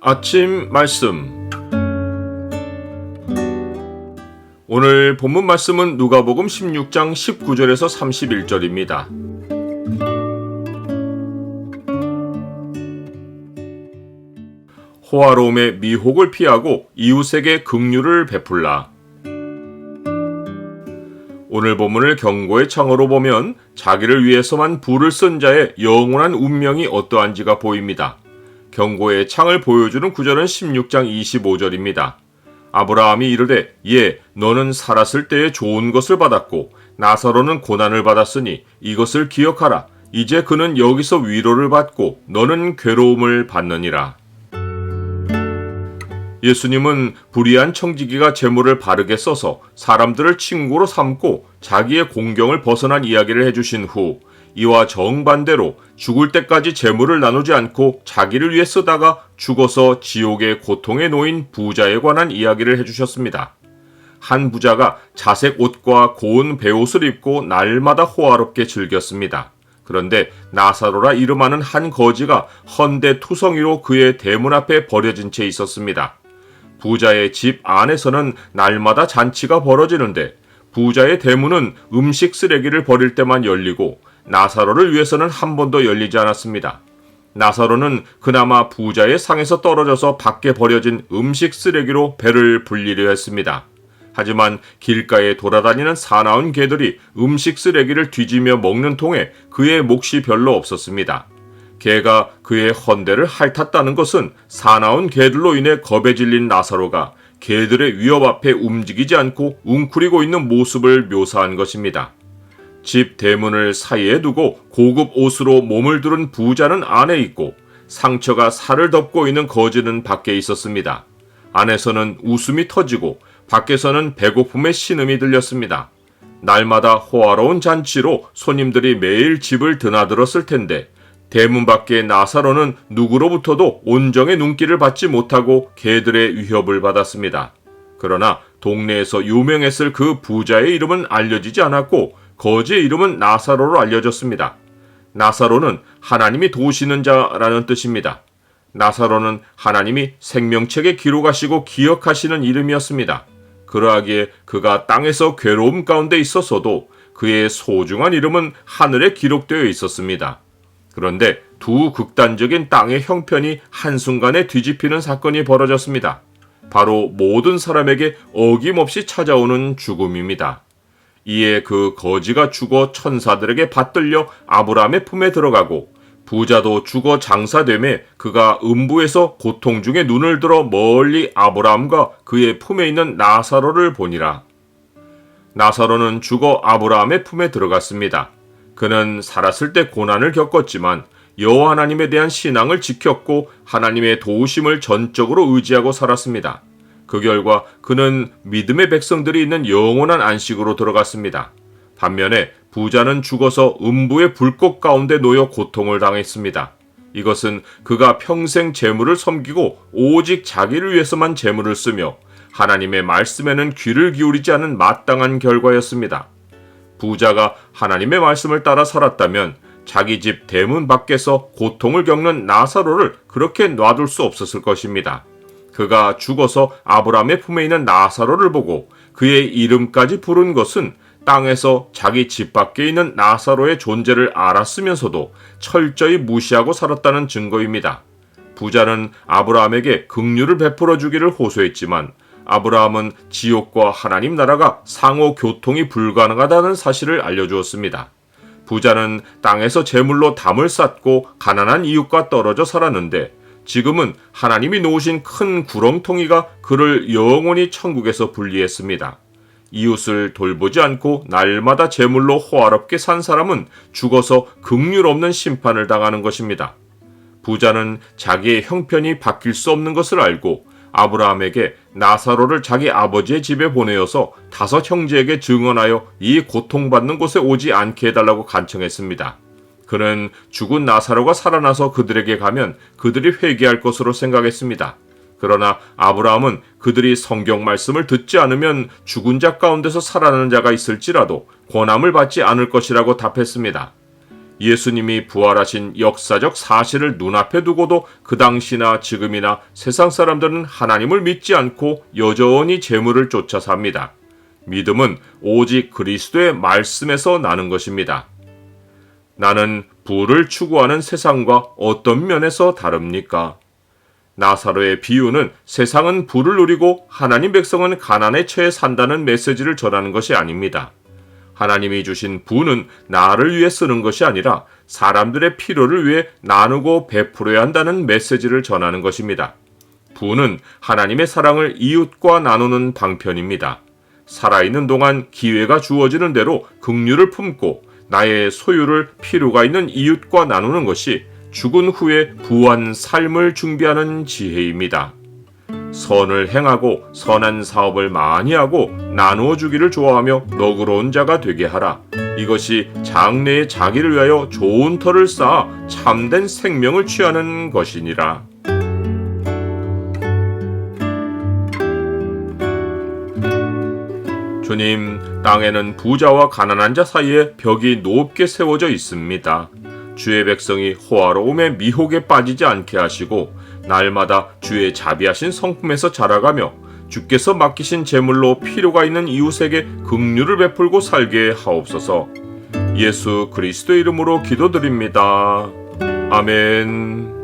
아침 말씀. 오늘 본문 말씀은 누가복음 16장 19절에서 31절입니다. 호화로움의 미혹을 피하고 이웃에게 긍휼을 베풀라. 오늘 본문을 경고의 창으로 보면 자기를 위해서만 불을 쓴 자의 영원한 운명이 어떠한지가 보입니다. 경고의 창을 보여주는 구절은 16장 25절입니다. 아브라함이 이르되 너는 살았을 때에 좋은 것을 받았고 나사로는 고난을 받았으니 이것을 기억하라. 이제 그는 여기서 위로를 받고 너는 괴로움을 받느니라. 예수님은 불의한 청지기가 재물을 바르게 써서 사람들을 친구로 삼고 자기의 공경을 벗어난 이야기를 해주신 후 이와 정반대로 죽을 때까지 재물을 나누지 않고 자기를 위해 쓰다가 죽어서 지옥의 고통에 놓인 부자에 관한 이야기를 해주셨습니다. 한 부자가 자색 옷과 고운 베옷을 입고 날마다 호화롭게 즐겼습니다. 그런데 나사로라 이름하는 한 거지가 헌데 투성이로 그의 대문 앞에 버려진 채 있었습니다. 부자의 집 안에서는 날마다 잔치가 벌어지는데 부자의 대문은 음식 쓰레기를 버릴 때만 열리고 나사로를 위해서는 한 번도 열리지 않았습니다. 나사로는 그나마 부자의 상에서 떨어져서 밖에 버려진 음식 쓰레기로 배를 불리려 했습니다. 하지만 길가에 돌아다니는 사나운 개들이 음식 쓰레기를 뒤지며 먹는 통에 그의 몫이 별로 없었습니다. 개가 그의 헌대를 핥았다는 것은 사나운 개들로 인해 겁에 질린 나사로가 개들의 위협 앞에 움직이지 않고 웅크리고 있는 모습을 묘사한 것입니다. 집 대문을 사이에 두고 고급 옷으로 몸을 두른 부자는 안에 있고 상처가 살을 덮고 있는 거지는 밖에 있었습니다. 안에서는 웃음이 터지고 밖에서는 배고픔의 신음이 들렸습니다. 날마다 호화로운 잔치로 손님들이 매일 집을 드나들었을 텐데 대문 밖의 나사로는 누구로부터도 온정의 눈길을 받지 못하고 개들의 위협을 받았습니다. 그러나 동네에서 유명했을 그 부자의 이름은 알려지지 않았고 거지의 이름은 나사로로 알려졌습니다. 나사로는 하나님이 도우시는 자라는 뜻입니다. 나사로는 하나님이 생명책에 기록하시고 기억하시는 이름이었습니다. 그러하기에 그가 땅에서 괴로움 가운데 있었어도 그의 소중한 이름은 하늘에 기록되어 있었습니다. 그런데 두 극단적인 땅의 형편이 한순간에 뒤집히는 사건이 벌어졌습니다. 바로 모든 사람에게 어김없이 찾아오는 죽음입니다. 이에 그 거지가 죽어 천사들에게 받들려 아브라함의 품에 들어가고 부자도 죽어 장사되매 그가 음부에서 고통 중에 눈을 들어 멀리 아브라함과 그의 품에 있는 나사로를 보니라. 나사로는 죽어 아브라함의 품에 들어갔습니다. 그는 살았을 때 고난을 겪었지만 여호와 하나님에 대한 신앙을 지켰고 하나님의 도우심을 전적으로 의지하고 살았습니다. 그 결과 그는 믿음의 백성들이 있는 영원한 안식으로 들어갔습니다. 반면에 부자는 죽어서 음부의 불꽃 가운데 놓여 고통을 당했습니다. 이것은 그가 평생 재물을 섬기고 오직 자기를 위해서만 재물을 쓰며 하나님의 말씀에는 귀를 기울이지 않은 마땅한 결과였습니다. 부자가 하나님의 말씀을 따라 살았다면 자기 집 대문 밖에서 고통을 겪는 나사로를 그렇게 놔둘 수 없었을 것입니다. 그가 죽어서 아브라함의 품에 있는 나사로를 보고 그의 이름까지 부른 것은 땅에서 자기 집 밖에 있는 나사로의 존재를 알았으면서도 철저히 무시하고 살았다는 증거입니다. 부자는 아브라함에게 긍휼을 베풀어 주기를 호소했지만 아브라함은 지옥과 하나님 나라가 상호 교통이 불가능하다는 사실을 알려주었습니다. 부자는 땅에서 재물로 담을 쌓고 가난한 이웃과 떨어져 살았는데 지금은 하나님이 놓으신 큰 구렁텅이가 그를 영원히 천국에서 분리했습니다. 이웃을 돌보지 않고 날마다 재물로 호화롭게 산 사람은 죽어서 긍휼 없는 심판을 당하는 것입니다. 부자는 자기의 형편이 바뀔 수 없는 것을 알고 아브라함에게 나사로를 자기 아버지의 집에 보내어서 5 형제에게 증언하여 이 고통받는 곳에 오지 않게 해달라고 간청했습니다. 그는 죽은 나사로가 살아나서 그들에게 가면 그들이 회개할 것으로 생각했습니다. 그러나 아브라함은 그들이 성경 말씀을 듣지 않으면 죽은 자 가운데서 살아나는 자가 있을지라도 권함을 받지 않을 것이라고 답했습니다. 예수님이 부활하신 역사적 사실을 눈앞에 두고도 그 당시나 지금이나 세상 사람들은 하나님을 믿지 않고 여전히 재물을 쫓아 삽니다. 믿음은 오직 그리스도의 말씀에서 나는 것입니다. 나는 부를 추구하는 세상과 어떤 면에서 다릅니까? 나사로의 비유는 세상은 부를 누리고 하나님 백성은 가난에 처해 산다는 메시지를 전하는 것이 아닙니다. 하나님이 주신 부는 나를 위해 쓰는 것이 아니라 사람들의 필요를 위해 나누고 베풀어야 한다는 메시지를 전하는 것입니다. 부는 하나님의 사랑을 이웃과 나누는 방편입니다. 살아있는 동안 기회가 주어지는 대로 긍휼을 품고 나의 소유를 필요가 있는 이웃과 나누는 것이 죽은 후에 부한 삶을 준비하는 지혜입니다. 선을 행하고 선한 사업을 많이 하고 나누어 주기를 좋아하며 너그러운 자가 되게 하라. 이것이 장래의 자기를 위하여 좋은 터를 쌓아 참된 생명을 취하는 것이니라. 주님, 땅에는 부자와 가난한 자 사이에 벽이 높게 세워져 있습니다. 주의 백성이 호화로움의 미혹에 빠지지 않게 하시고 날마다 주의 자비하신 성품에서 자라가며 주께서 맡기신 재물로 필요가 있는 이웃에게 긍휼을 베풀고 살게 하옵소서. 예수 그리스도 이름으로 기도드립니다. 아멘.